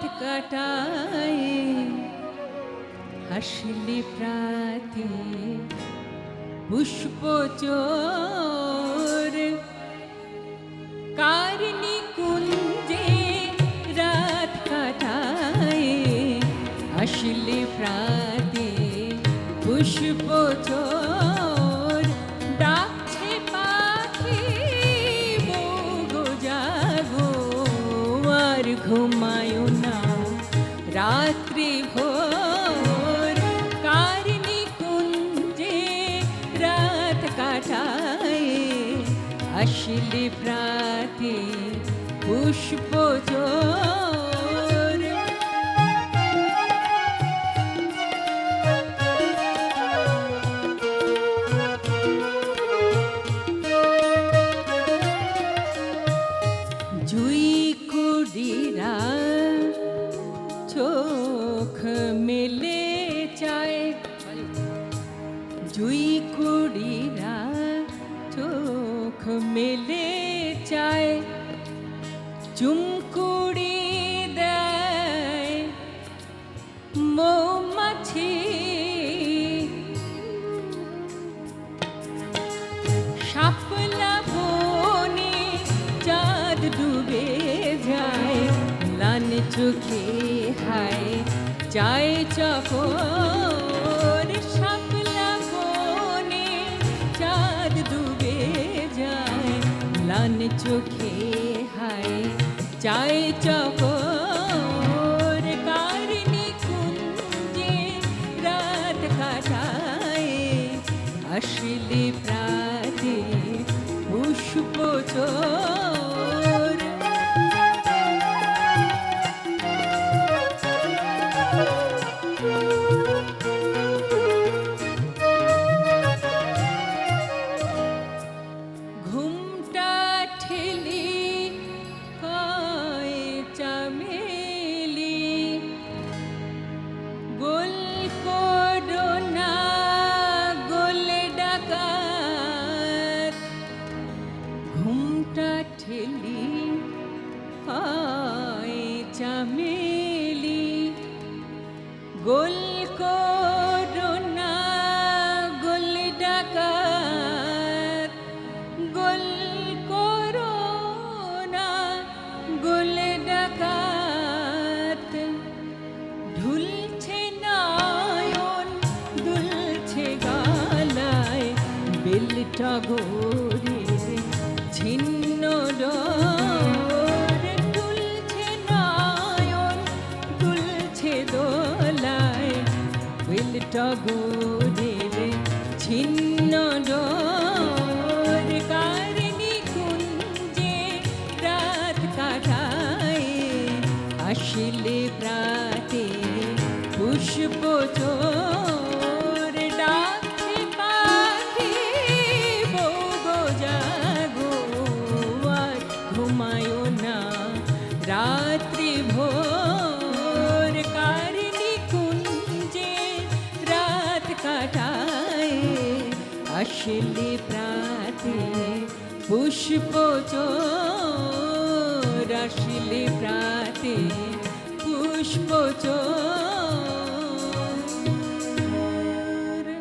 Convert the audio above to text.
রাত কাটায় হাসলি প্রাতে পুষ্প চোর কারণী কুঞ্জে রাত কাটায় হাসলি প্রাতে পুষ্প চোর ডাকছে পাখি বগো জাগো আর ঘুমায় না রাত্রি ভোর কারণী কুঞ্জে রাত কাটায় আসলে প্রাতে পুষ্প চোর জুই কুড়িরা চোখ মেলে চায় জুই কুড়িরা চোখ মেলে চায় চুমকুড়ি দেয় মৌমাছি শাপলা বনে চাঁদ ডুবে যায় লাল চোখে হায় চায় চকর শাপলা বনে চাঁদ ডুবে যায় লাল চোখে হায় চায় চকর কারণী কুঞ্জে রাত কাটায় আসলে প্রাতে পুষ্প চোর ঘুমটা ঠেলি কয় চামেলি গোল করোনা গোল ডাকাত ঘুমটা ঠেলি কয় চামেলি গোল করোনা গোল ডাকাত গোল করোনা গোল ডাকাত ঢুলছে নয়ন দুলছে গালায় বেলটা গোরের ছিন্ন ডোর দুলছে নয়ন দুলছে দোলায় বেলটা গোরের ছিন্ন ডোর কারণী কুঞ্জে রাত কাটায় আসলে প্রাতে পুষ্প চোর ডাকছে পাখি বগো জাগো আর ঘুমায় না রাত্রি ভোর কারণী কুঞ্জে রাত কাটায় আসলে প্রাতে পুষ্প চোর আসলে প্রাতে পুষ্প চোর